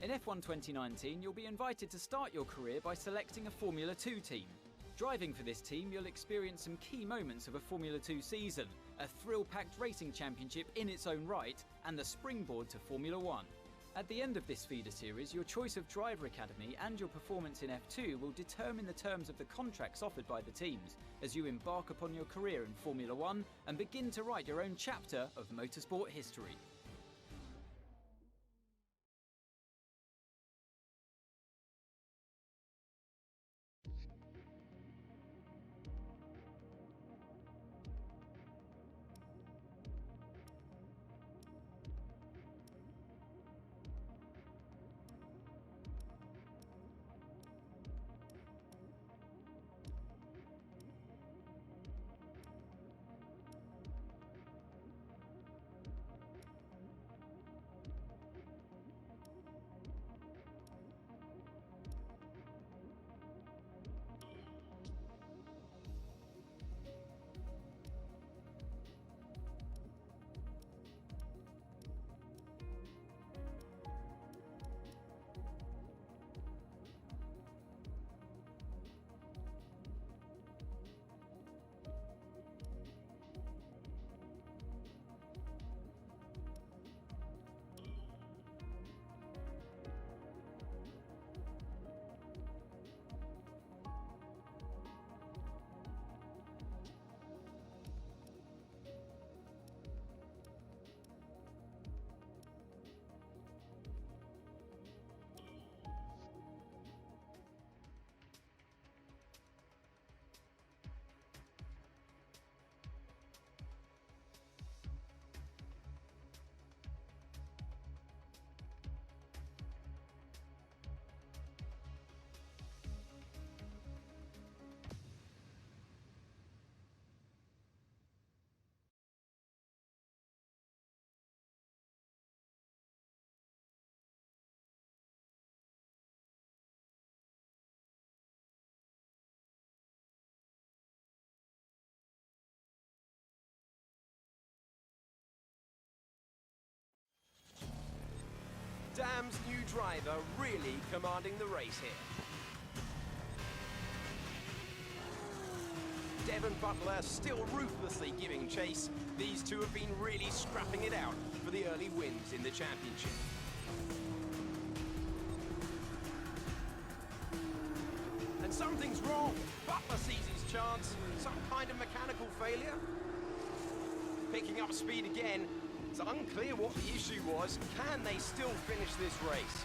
In F1 2019, you'll be invited to start your career by selecting a Formula 2 team. Driving for this team, you'll experience some key moments of a Formula 2 season, a thrill-packed racing championship in its own right, and the springboard to Formula 1. At the end of this feeder series, your choice of driver academy and your performance in F2 will determine the terms of the contracts offered by the teams as you embark upon your career in Formula 1 and begin to write your own chapter of motorsport history. Dam's new driver really commanding the race here. Devon Butler still ruthlessly giving chase. These two have been really scrapping it out for the early wins in the championship. And something's wrong. Butler sees his chance. Some kind of mechanical failure. Picking up speed again. It's unclear what the issue was. Can they still finish this race?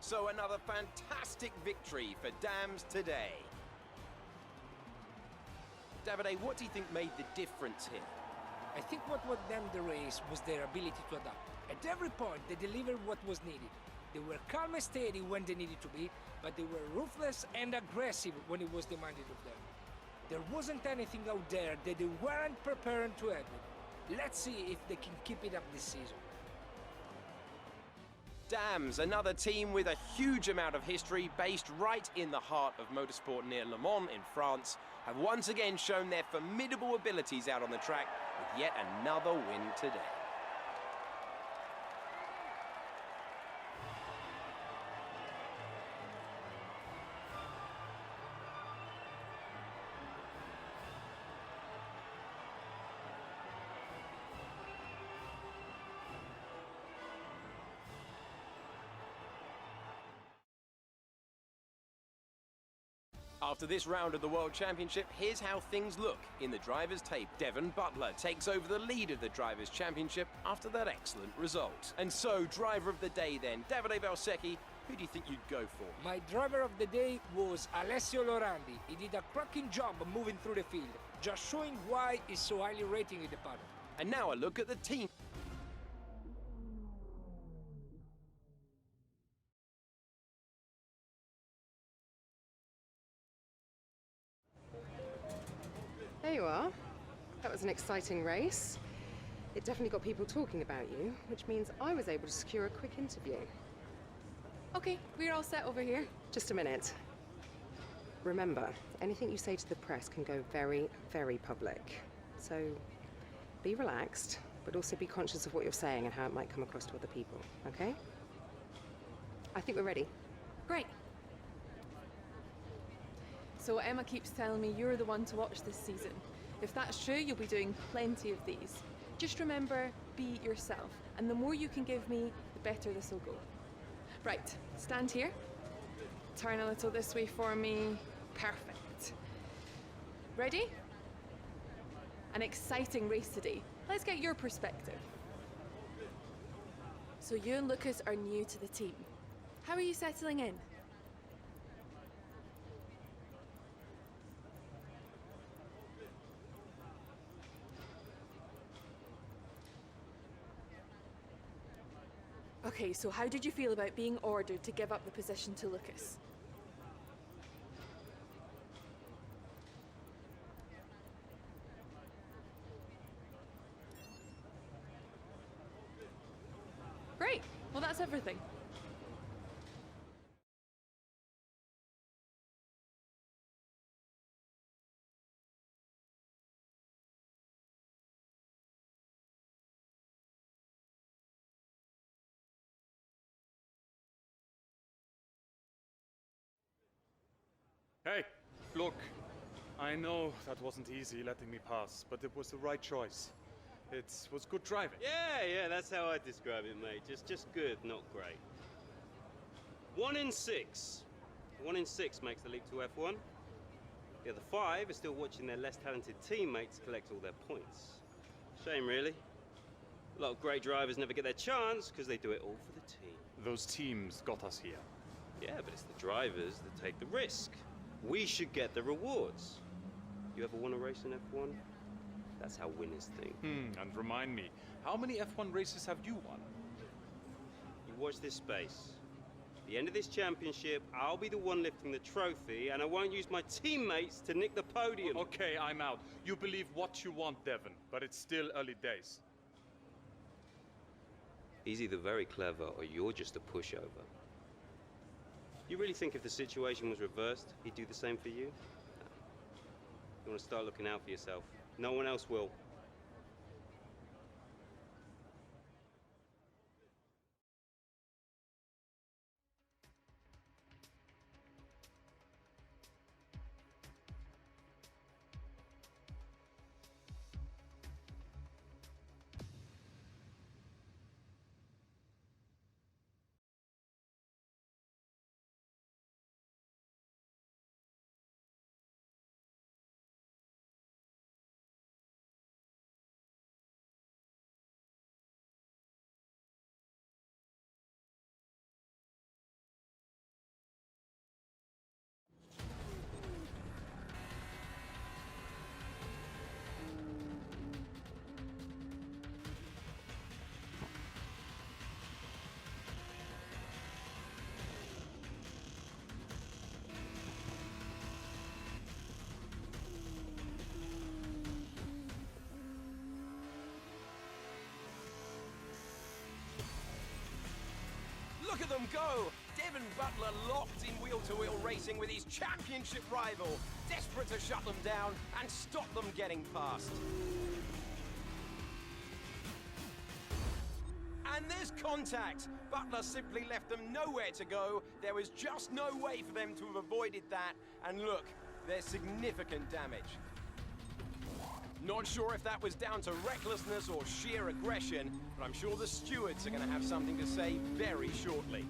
So another fantastic victory for Dams today. Davide, what do you think made the difference here? I think what won them the race was their ability to adapt. At every point, they delivered what was needed. They were calm and steady when they needed to be, but they were ruthless and aggressive when it was demanded of them. There wasn't anything out there that they weren't prepared to handle. Let's see if they can keep it up this season. Dams, another team with a huge amount of history based right in the heart of motorsport near Le Mans in France, have once again shown their formidable abilities out on the track with yet another win today. After this round of the World Championship, here's how things look in the driver's tape. Devon Butler takes over the lead of the Drivers' Championship after that excellent result. And so, driver of the day then, Davide Valsecchi, who do you think you'd go for? My driver of the day was Alessio Lorandi. He did a cracking job moving through the field, just showing why he's so highly rated in the paddock. And now a look at the team. There you are. That was an exciting race. It definitely got people talking about you, which means I was able to secure a quick interview. Okay, we're all set over here. Just a minute. Remember, anything you say to the press can go very, very public. So be relaxed, but also be conscious of what you're saying and how it might come across to other people, okay? I think we're ready. Great. So Emma keeps telling me you're the one to watch this season. If that's true, you'll be doing plenty of these. Just remember, be yourself. And the more you can give me, the better this will go. Right, stand here. Turn a little this way for me. Perfect. Ready? An exciting race today. Let's get your perspective. So you and Lucas are new to the team. How are you settling in? Okay, so how did you feel about being ordered to give up the position to Lucas? Great, well that's everything. Hey, look, I know that wasn't easy letting me pass, but it was the right choice. It was good driving. Yeah, that's how I describe it, mate. Just good, not great. 1 in 6. 1 in 6 makes the leap to F1. The other 5 are still watching their less talented teammates collect all their points. Shame, really. A lot of great drivers never get their chance because they do it all for the team. Those teams got us here. Yeah, but it's the drivers that take the risk. We should get the rewards. You ever won a race in F1? That's how winners think. And remind me, how many F1 races have you won? You watch this space. At the end of this championship, I'll be the one lifting the trophy, and I won't use my teammates to nick the podium. Okay, I'm out. You believe what you want, Devon, but it's still early days. He's either very clever or you're just a pushover. You really think if the situation was reversed, he'd do the same for you? You want to start looking out for yourself. No one else will. Look at them go! Devon Butler locked in wheel-to-wheel racing with his championship rival, desperate to shut them down and stop them getting past. And there's contact. Butler simply left them nowhere to go. There was just no way for them to have avoided that. And look, there's significant damage. Not sure if that was down to recklessness or sheer aggression, but I'm sure the stewards are going to have something to say very shortly.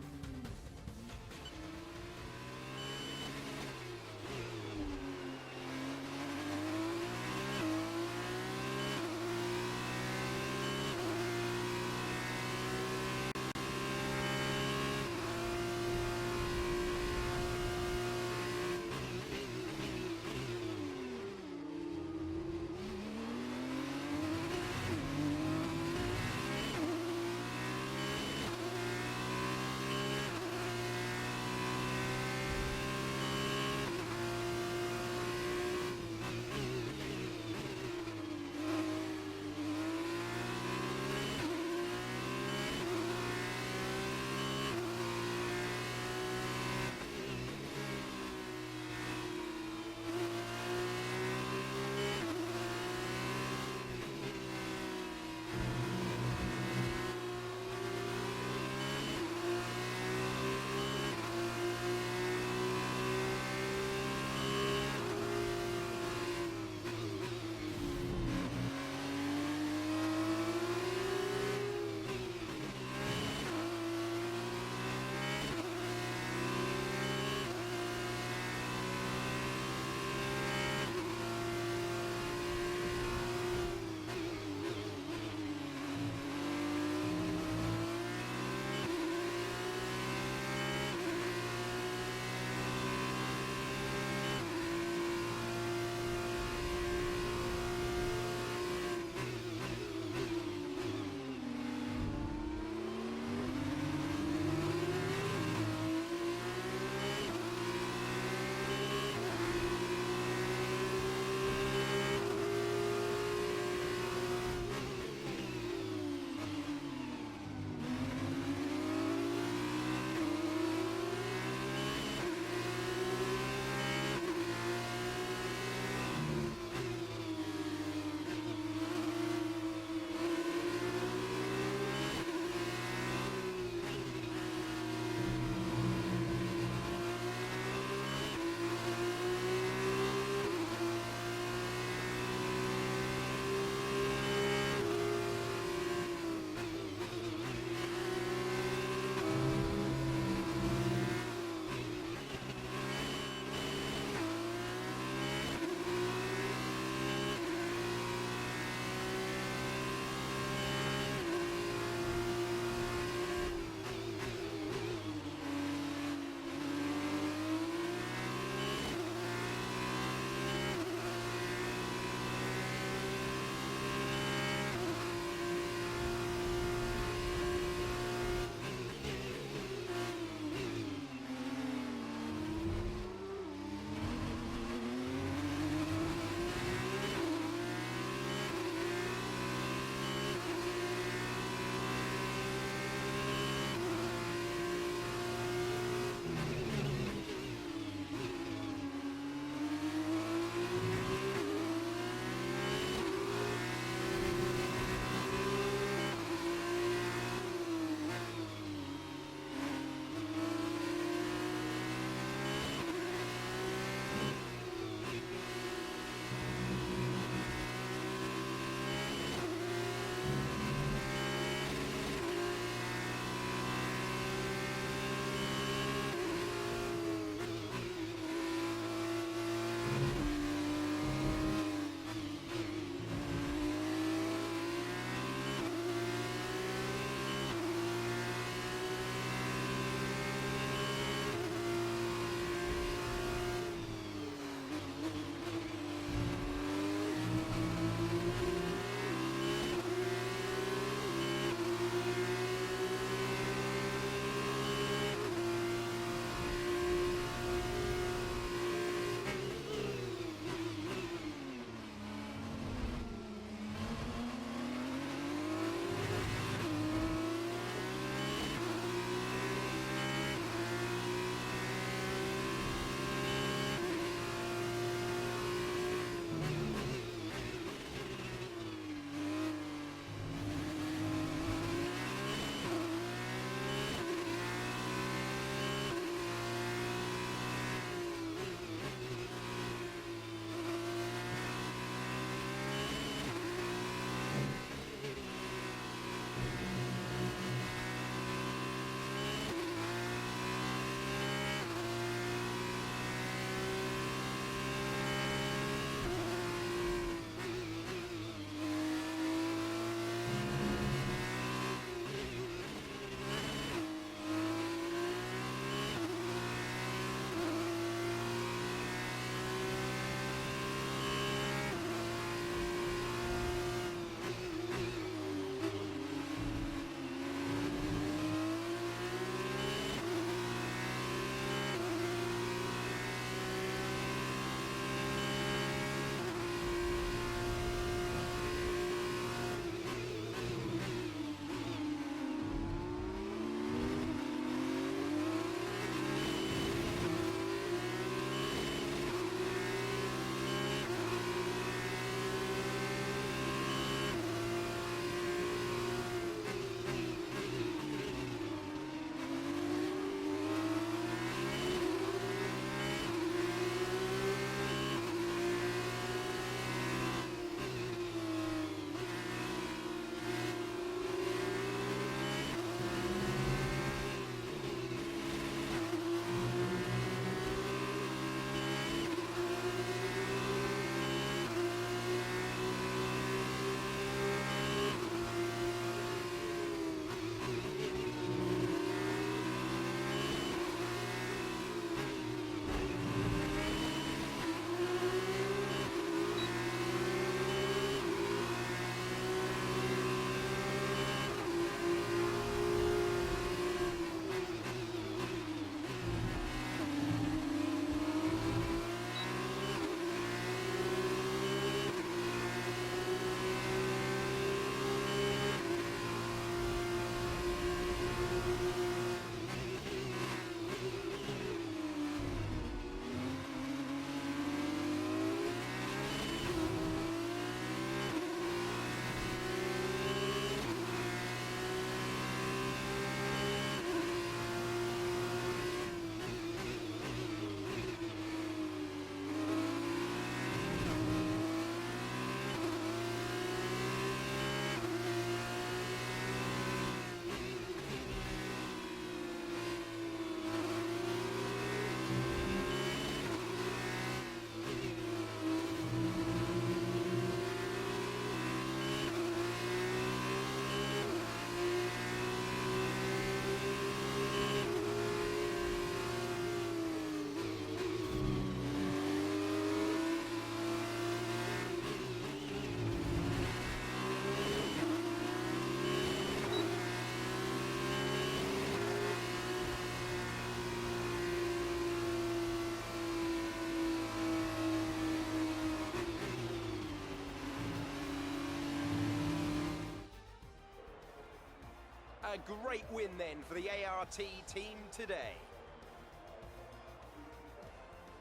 A great win then for the ART team today.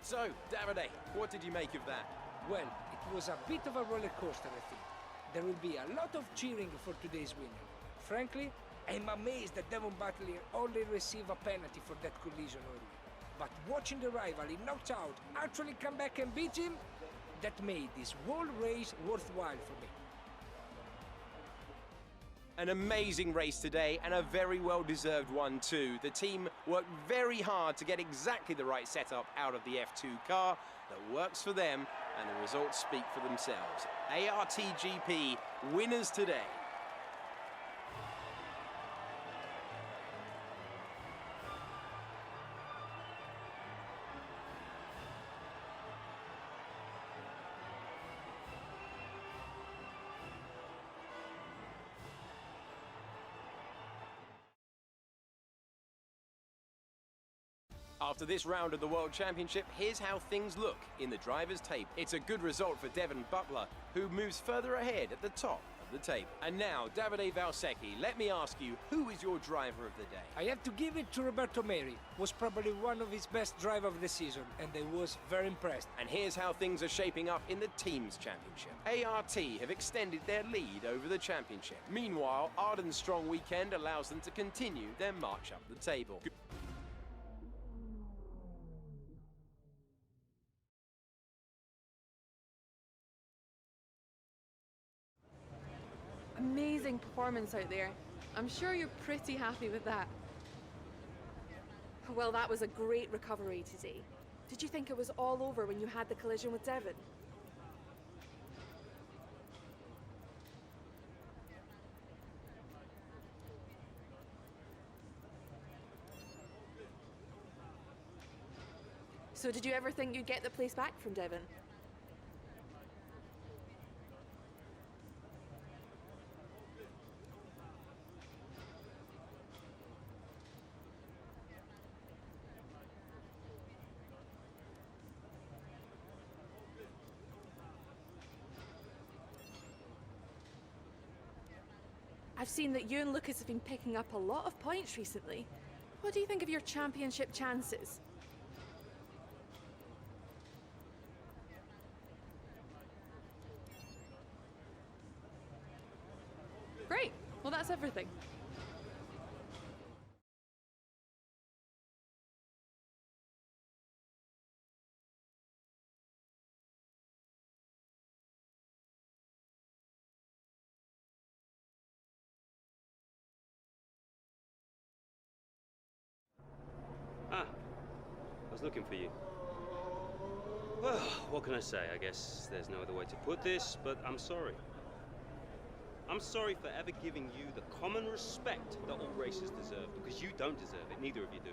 So, Davide, what did you make of that? Well, it was a bit of a roller coaster, I think. There will be a lot of cheering for today's winner. Frankly, I'm amazed that Devon Butler only received a penalty for that collision early. But watching the rival he knocked out actually come back and beat him, that made this whole race worthwhile for me. An amazing race today, and a very well-deserved one too. The team worked very hard to get exactly the right setup out of the F2 car that works for them, and the results speak for themselves. ARTGP winners today. After this round of the World Championship, here's how things look in the driver's table. It's a good result for Devon Butler, who moves further ahead at the top of the table. And now, Davide Valsecchi, let me ask you, who is your driver of the day? I have to give it to Roberto Meri. Was probably one of his best drivers of the season, and I was very impressed. And here's how things are shaping up in the Teams Championship. ART have extended their lead over the championship. Meanwhile, Arden's strong weekend allows them to continue their march up the table. Amazing performance out there. I'm sure you're pretty happy with that. Well, that was a great recovery today. Did you think it was all over when you had the collision with Devon? So did you ever think you'd get the place back from Devon? I've seen that you and Lucas have been picking up a lot of points recently. What do you think of your championship chances? Great. Well, that's everything. Ah, I was looking for you. Well, what can I say? I guess there's no other way to put this, but I'm sorry. I'm sorry for ever giving you the common respect that all racers deserve, because you don't deserve it, neither of you do.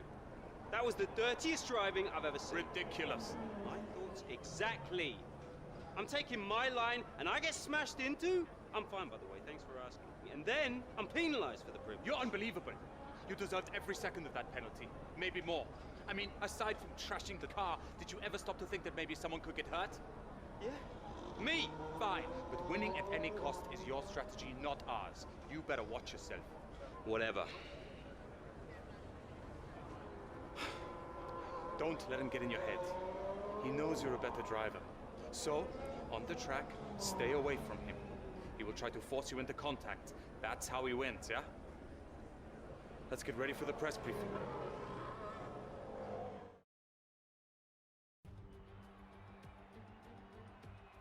That was the dirtiest driving I've ever seen. Ridiculous. My thoughts exactly. I'm taking my line and I get smashed into? I'm fine, by the way, thanks for asking me. And then I'm penalized for the privilege. You're unbelievable. You deserved every second of that penalty, maybe more. I mean, aside from trashing the car, did you ever stop to think that maybe someone could get hurt? Yeah. Me? Fine, but winning at any cost is your strategy, not ours. You better watch yourself. Whatever. Don't let him get in your head. He knows you're a better driver. So, on the track, stay away from him. He will try to force you into contact. That's how he wins, yeah? Let's get ready for the press briefing.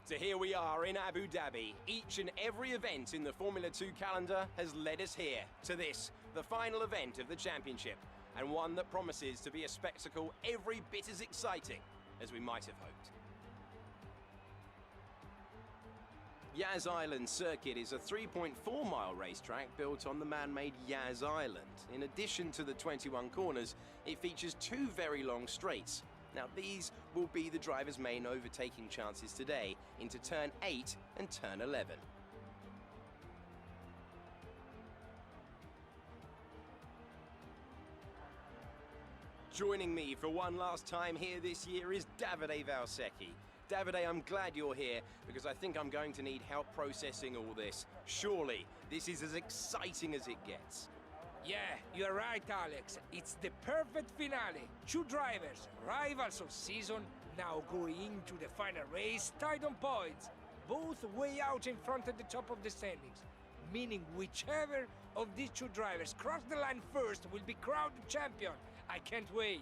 So here we are in Abu Dhabi. Each and every event in the Formula 2 calendar has led us here to this, the final event of the championship, and one that promises to be a spectacle every bit as exciting as we might have hoped. Yas Island Circuit is a 3.4-mile racetrack built on the man-made Yas Island. In addition to the 21 corners, it features 2 very long straights. Now, these will be the driver's main overtaking chances today into turn 8 and turn 11. Joining me for one last time here this year is Davide Valsecchi. Davide, I'm glad you're here because I think I'm going to need help processing all this. Surely, this is as exciting as it gets. Yeah, you're right, Alex. It's the perfect finale. Two drivers, rivals of season, now going into the final race, tied on points. Both way out in front at the top of the standings. Meaning whichever of these two drivers cross the line first will be crowned champion. I can't wait.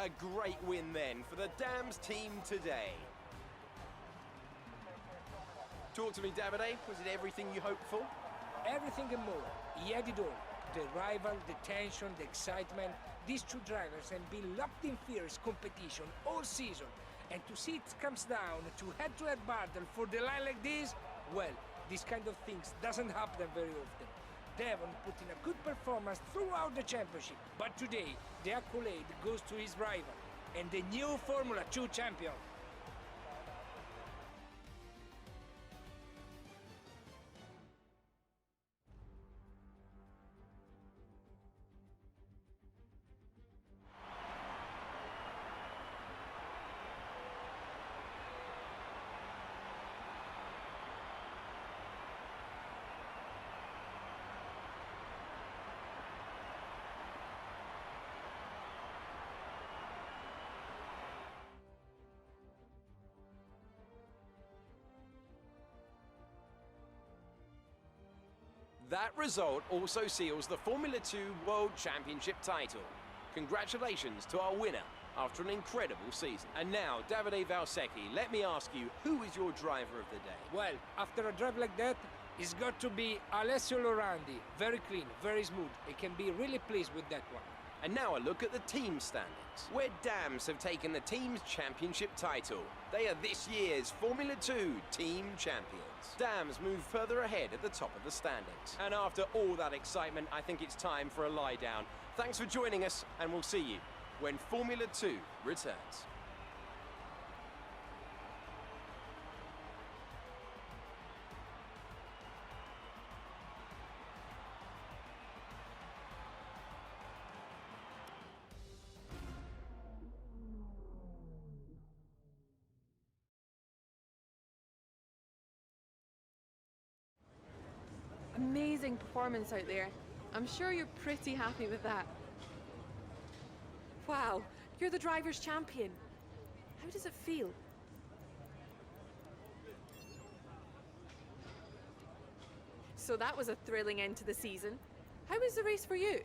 a great win then for the Dams team today. Talk to me, Davide. Was it everything you hoped for? Everything and more. He had it all. The rival, the tension, the excitement. These two drivers have been locked in fierce competition all season. And to see it comes down to head-to-head battle for the line like this, well, this kind of things doesn't happen very often. Devon put in a good performance throughout the championship, but today the accolade goes to his rival and the new Formula 2 champion. That result also seals the Formula 2 World Championship title. Congratulations to our winner after an incredible season. And now, Davide Valsecchi, let me ask you, who is your driver of the day? Well, after a drive like that, it's got to be Alessio Lorandi. Very clean, very smooth. I can be really pleased with that one. And now a look at the team standings, where Dams have taken the team's championship title. They are this year's Formula 2 team champions. Dams move further ahead at the top of the standings. And after all that excitement, I think it's time for a lie down. Thanks for joining us, and we'll see you when Formula 2 returns. Amazing performance out there. I'm sure you're pretty happy with that. Wow, you're the driver's champion. How does it feel? So that was a thrilling end to the season. How was the race for you?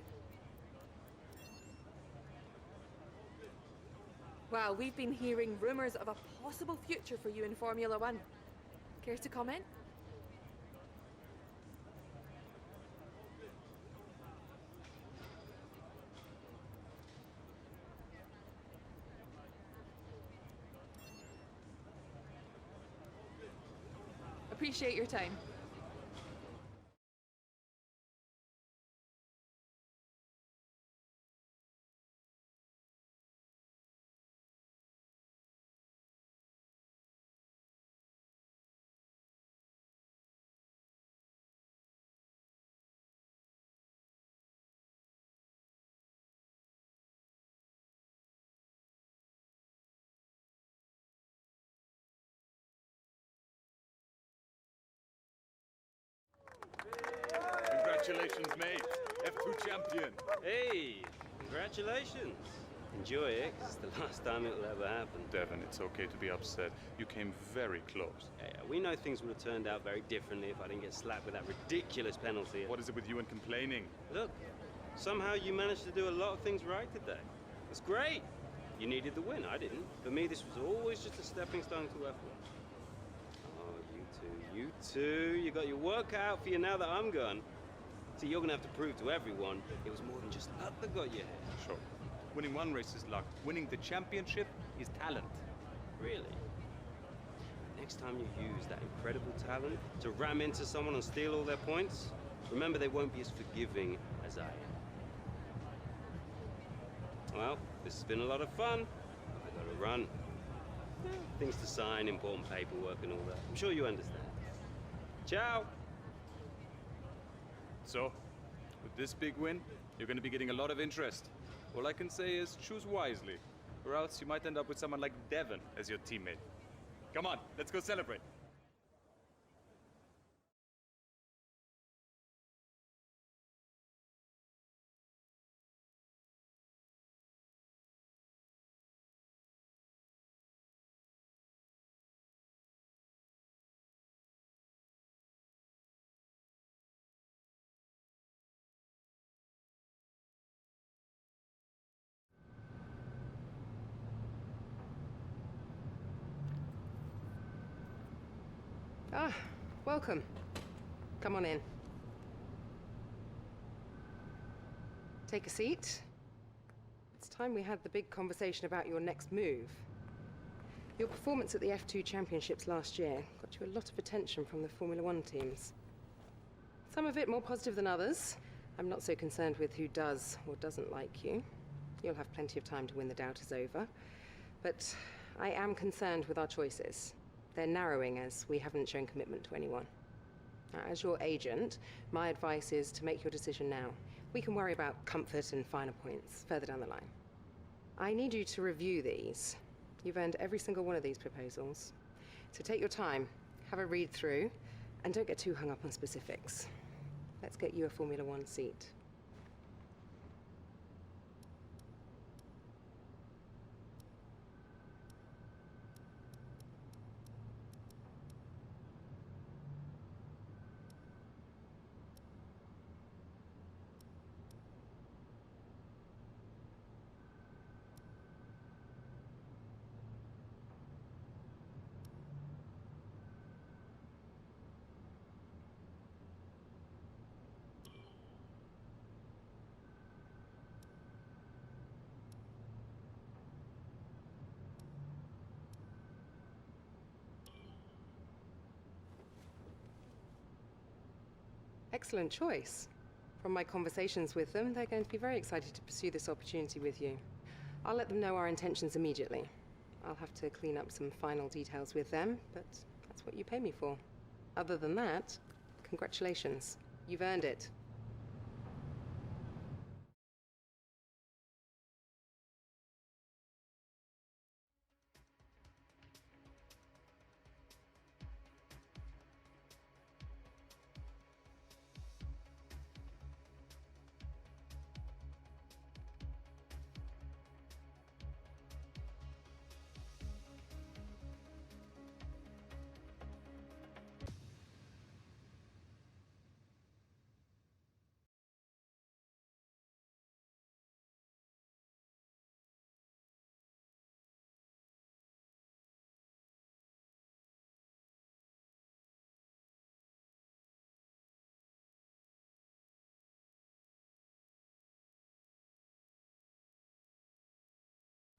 Wow, we've been hearing rumours of a possible future for you in Formula 1. Care to comment? Appreciate your time. Congratulations, mate. F2 champion. Hey, congratulations. Enjoy it, 'cause it's the last time it'll ever happen. Devon, it's okay to be upset. You came very close. Yeah, we know things would have turned out very differently if I didn't get slapped with that ridiculous penalty. What is it with you and complaining? Look, somehow you managed to do a lot of things right today. That's great. You needed the win, I didn't. For me, this was always just a stepping stone to F1. Oh, you two. You got your work cut out for you now that I'm gone. See, you're gonna have to prove to everyone it was more than just luck that got you here. Sure. Winning one race is luck. Winning the championship is talent. Really? Next time you use that incredible talent to ram into someone and steal all their points, remember they won't be as forgiving as I am. Well, this has been a lot of fun. I gotta run. Things to sign, important paperwork and all that. I'm sure you understand. Ciao! So, with this big win, you're going to be getting a lot of interest. All I can say is choose wisely, or else you might end up with someone like Devon as your teammate. Come on, let's go celebrate. Ah, welcome. Come on in. Take a seat. It's time we had the big conversation about your next move. Your performance at the F2 Championships last year got you a lot of attention from the Formula One teams. Some of it more positive than others. I'm not so concerned with who does or doesn't like you. You'll have plenty of time to win the doubters over. But I am concerned with our choices. They're narrowing as we haven't shown commitment to anyone. Now, as your agent, my advice is to make your decision now. We can worry about comfort and finer points further down the line. I need you to review these. You've earned every single one of these proposals. So take your time, have a read through, and don't get too hung up on specifics. Let's get you a Formula One seat. Excellent choice. From my conversations with them, they're going to be very excited to pursue this opportunity with you. I'll let them know our intentions immediately. I'll have to clean up some final details with them, but that's what you pay me for. Other than that, congratulations. You've earned it.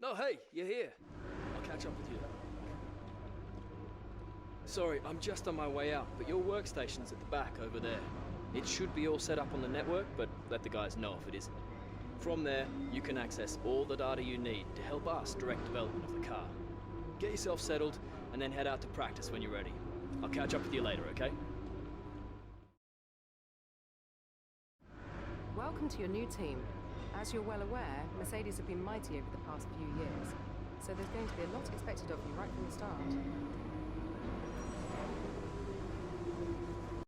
No, hey, you're here. I'll catch up with you. Sorry, I'm just on my way out, but your workstation's at the back over there. It should be all set up on the network, but let the guys know if it isn't. From there, you can access all the data you need to help us direct development of the car. Get yourself settled, and then head out to practice when you're ready. I'll catch up with you later, okay? Welcome to your new team. As you're well aware, Mercedes have been mighty over the past few years, so there's going to be a lot expected of you right from the start.